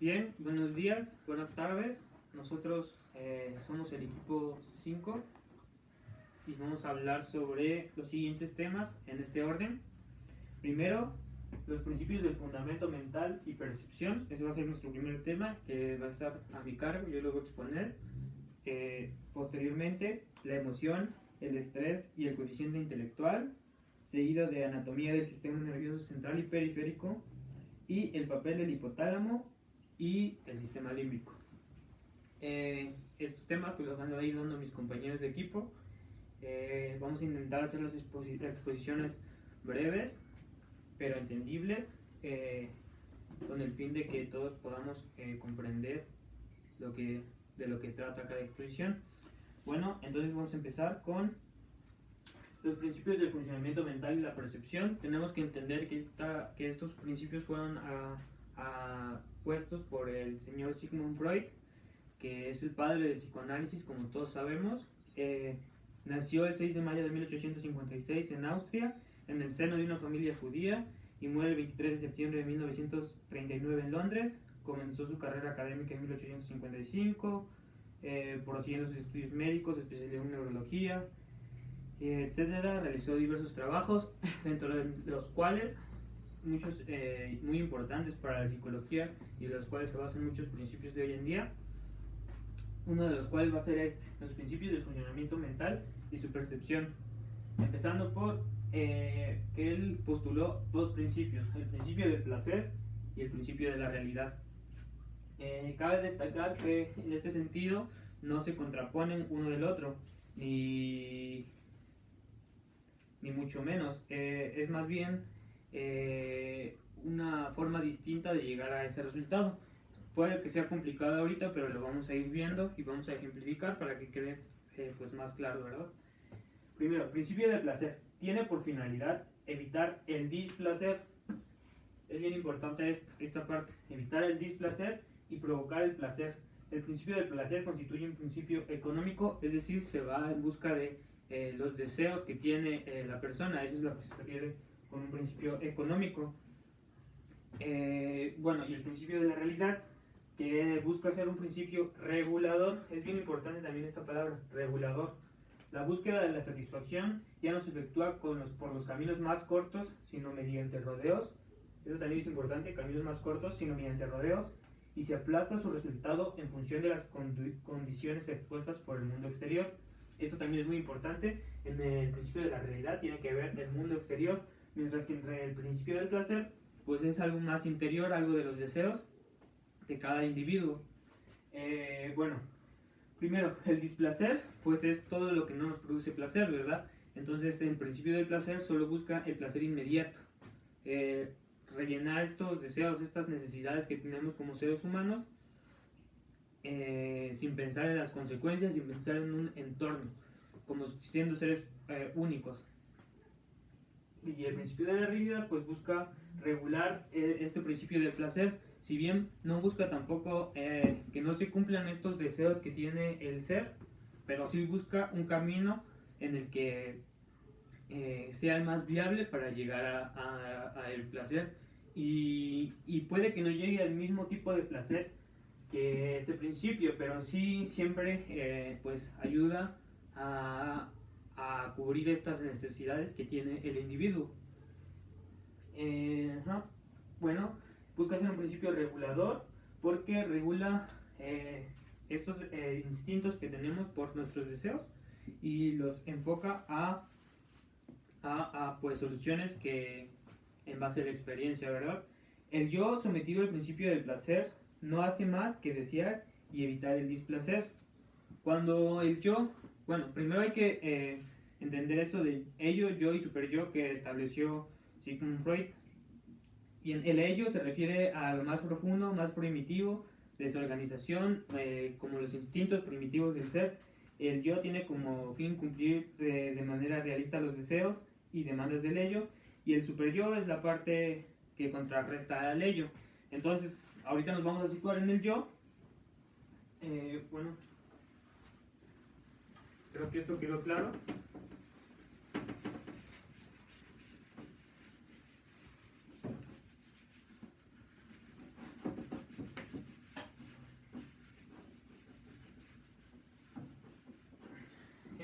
Bien, buenos días, buenas tardes. Nosotros somos el equipo 5 y vamos a hablar sobre los siguientes temas en este orden. Primero, los principios del fundamento mental y percepción. Ese va a ser nuestro primer tema, que va a estar a mi cargo, yo lo voy a exponer. Posteriormente, la emoción, el estrés y el coeficiente intelectual, seguido de anatomía del sistema nervioso central y periférico, y el papel del hipotálamo y el sistema límbico. Estos temas pues los van a ir dando mis compañeros de equipo. Vamos a intentar hacer las exposiciones breves pero entendibles, con el fin de que todos podamos comprender de lo que trata cada exposición. Bueno, entonces vamos a empezar con los principios del funcionamiento mental y la percepción. Tenemos que entender que estos principios fueron puestos por el señor Sigmund Freud, que es el padre del psicoanálisis, como todos sabemos. Nació el 6 de mayo de 1856 en Austria, en el seno de una familia judía, y muere el 23 de septiembre de 1939 en Londres. Comenzó su carrera académica en 1855, prosiguiendo sus estudios médicos, especializado en neurología, etcétera. Realizó diversos trabajos, dentro de los cuales muchos muy importantes para la psicología y de los cuales se basan muchos principios de hoy en día. Uno de los cuales va a ser los principios del funcionamiento mental y su percepción, empezando por que él postuló dos principios: el principio del placer y el principio de la realidad. Cabe destacar que en este sentido no se contraponen uno del otro, ni mucho menos. Es más bien una forma distinta de llegar a ese resultado. Puede que sea complicado ahorita, pero lo vamos a ir viendo y vamos a ejemplificar para que quede pues más claro, ¿verdad? Primero, principio del placer. Tiene por finalidad evitar el displacer. Es bien importante esta parte: evitar el displacer y provocar el placer. El principio del placer constituye un principio económico, es decir, se va en busca de los deseos que tiene la persona. Eso es lo que se refiere con un principio económico. Bueno, y el principio de la realidad, que busca ser un principio regulador. Es bien importante también esta palabra, regulador. La búsqueda de la satisfacción ya no se efectúa por los caminos más cortos, sino mediante rodeos. Eso también es importante: caminos más cortos, sino mediante rodeos. Y se aplaza su resultado en función de las condiciones expuestas por el mundo exterior. Esto también es muy importante. En el principio de la realidad tiene que ver el mundo exterior, mientras que en el principio del placer pues es algo más interior, algo de los deseos de cada individuo. Bueno, primero, el displacer pues es todo lo que no nos produce placer, ¿verdad? Entonces el principio del placer solo busca el placer inmediato, rellenar estos deseos, estas necesidades que tenemos como seres humanos, sin pensar en las consecuencias, sin pensar en un entorno, como siendo seres únicos. Y el principio de la realidad pues busca regular este principio del placer, si bien no busca tampoco que no se cumplan estos deseos que tiene el ser, pero sí busca un camino en el que sea el más viable para llegar a el placer, y puede que no llegue al mismo tipo de placer que este principio, pero sí siempre pues ayuda a cubrir estas necesidades que tiene el individuo. Bueno, busca ser un principio regulador porque regula estos instintos que tenemos por nuestros deseos y los enfoca a pues soluciones que en base a la experiencia, ¿verdad? El yo sometido al principio del placer no hace más que desear y evitar el displacer. Cuando el yo, bueno, primero hay que entender eso de ello, yo y superyo que estableció Sigmund Freud. Y el ello se refiere a lo más profundo, más primitivo, desorganización, como los instintos primitivos del ser. El yo tiene como fin cumplir de manera realista los deseos y demandas del ello, y el superyo es la parte que contrarresta al ello. Entonces, ahorita nos vamos a situar en el yo. Bueno, creo que esto quedó claro.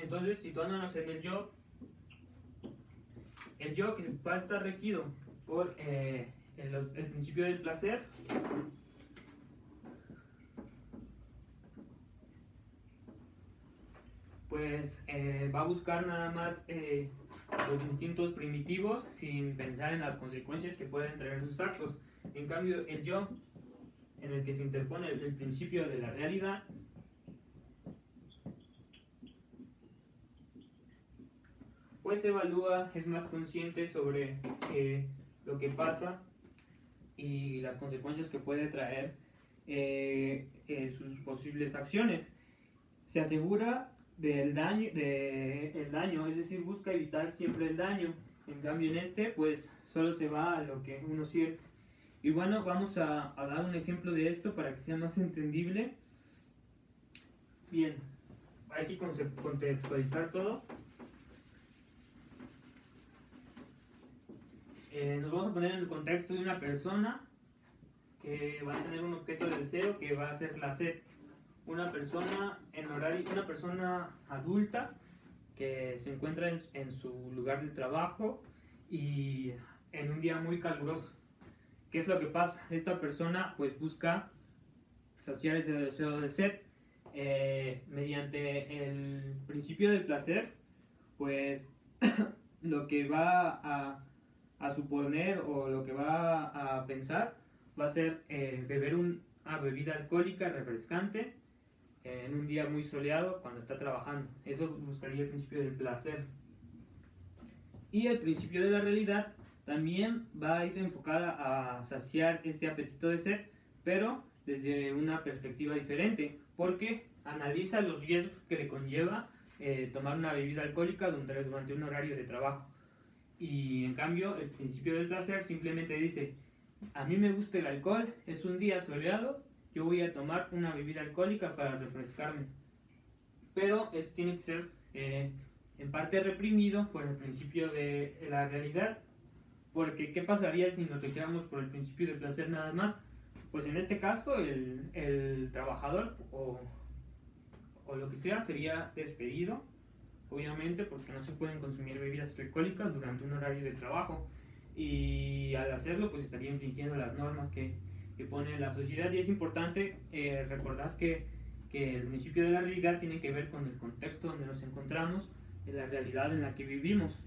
Entonces, situándonos en el yo que va a estar regido por el principio del placer, pues va a buscar nada más los instintos primitivos sin pensar en las consecuencias que pueden traer sus actos. En cambio, el yo, en el que se interpone el principio de la realidad, pues evalúa, es más consciente sobre lo que pasa y las consecuencias que puede traer sus posibles acciones. Se asegura el daño, es decir, busca evitar siempre el daño. En cambio en este, pues solo se va a lo que uno siente. Y bueno, vamos a dar un ejemplo de esto para que sea más entendible. Bien, hay que contextualizar todo. Nos vamos a poner en el contexto de una persona que va a tener un objeto de deseo que va a ser la sed. Una persona adulta que se encuentra en su lugar de trabajo y en un día muy caluroso. ¿Qué es lo que pasa? Esta persona pues busca saciar ese deseo de sed mediante el principio del placer, pues lo que va a suponer o lo que va a pensar va a ser beber una bebida alcohólica refrescante en un día muy soleado cuando está trabajando. Eso buscaría el principio del placer. Y el principio de la realidad también va a ir enfocada a saciar este apetito de sed, pero desde una perspectiva diferente, porque analiza los riesgos que le conlleva tomar una bebida alcohólica durante un horario de trabajo. Y en cambio, el principio del placer simplemente dice: a mí me gusta el alcohol, es un día soleado, yo voy a tomar una bebida alcohólica para refrescarme. Pero esto tiene que ser en parte reprimido por el principio de la realidad, porque ¿qué pasaría si nos regiéramos por el principio del placer nada más? Pues en este caso el trabajador o lo que sea sería despedido, obviamente, porque no se pueden consumir bebidas alcohólicas durante un horario de trabajo, y al hacerlo pues estaría infringiendo las normas que pone la sociedad. Y es importante recordar que el principio de la realidad tiene que ver con el contexto donde nos encontramos, en la realidad en la que vivimos,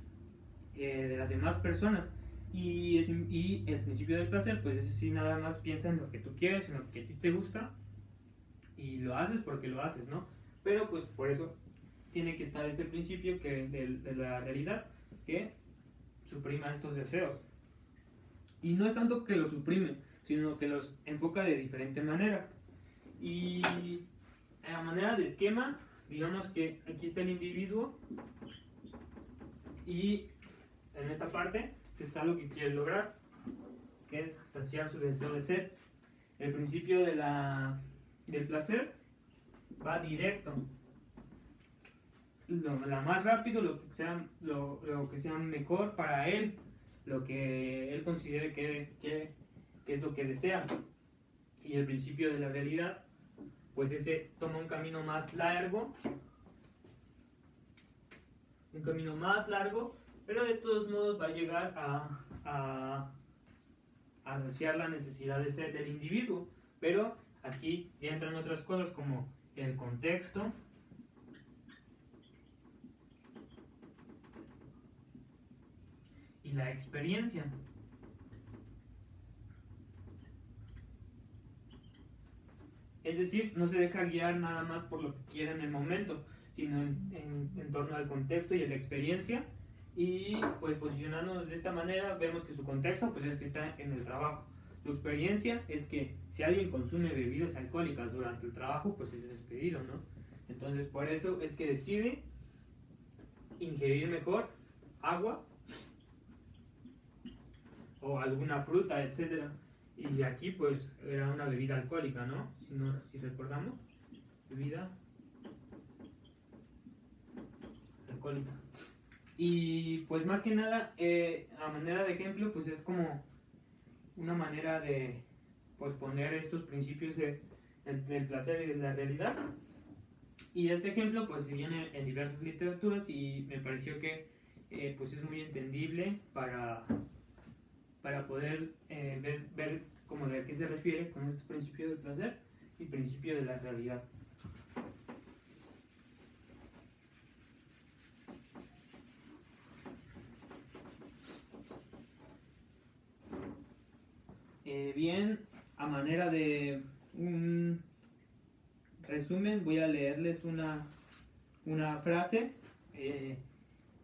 de las demás personas. Y el principio del placer, pues ese sí nada más piensa en lo que tú quieres, en lo que a ti te gusta, y lo haces porque lo haces, ¿no? Pero pues por eso tiene que estar este principio de la realidad que suprima estos deseos. Y no es tanto que los suprime, sino que los enfoca de diferente manera. Y a manera de esquema, digamos que aquí está el individuo y en esta parte está lo que quiere lograr, que es saciar su deseo de sed. El principio del placer va directo, lo más rápido, lo que sea mejor para él, lo que él considere que es lo que desea. Y el principio de la realidad, pues ese toma un camino más largo, pero de todos modos va a llegar a saciar la necesidad de sed del individuo. Pero aquí ya entran otras cosas como el contexto, y la experiencia. Es decir, no se deja guiar nada más por lo que quiere en el momento, sino en torno al contexto y a la experiencia. Y pues posicionándonos de esta manera, vemos que su contexto pues es que está en el trabajo. Su experiencia es que si alguien consume bebidas alcohólicas durante el trabajo, pues es despedido, ¿no? Entonces por eso es que decide ingerir mejor agua o alguna fruta, etcétera. Y aquí pues era una bebida alcohólica, ¿no? Si recordamos, bebida alcohólica. Y pues más que nada, a manera de ejemplo, pues es como una manera de pues poner estos principios del placer y de la realidad. Y este ejemplo pues viene en diversas literaturas y me pareció que pues es muy entendible para poder ver como de qué se refiere con este principio del placer y principio de la realidad. Bien, a manera de un resumen, voy a leerles una frase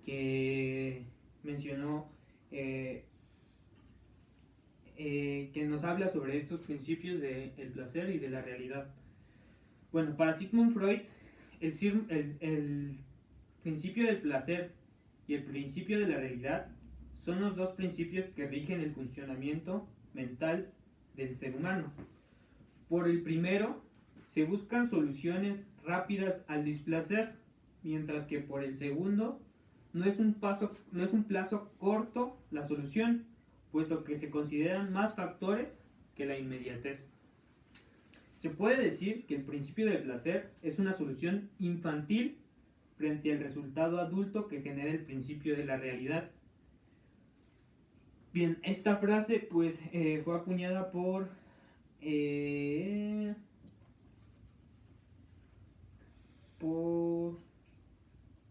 que mencionó, que nos habla sobre estos principios del placer y de la realidad. Bueno, para Sigmund Freud, el principio del placer y el principio de la realidad son los dos principios que rigen el funcionamiento mental del ser humano. Por el primero, se buscan soluciones rápidas al displacer, mientras que por el segundo, no es un plazo corto la solución, puesto que se consideran más factores que la inmediatez. Se puede decir que el principio del placer es una solución infantil frente al resultado adulto que genera el principio de la realidad. Bien, esta frase pues fue acuñada por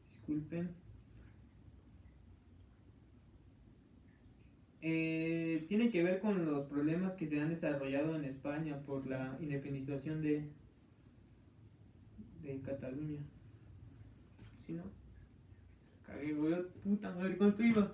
disculpen, tiene que ver con los problemas que se han desarrollado en España por la independización de Cataluña. ¿Sí, no? Cagué, güey, puta madre, ¿cuánto iba?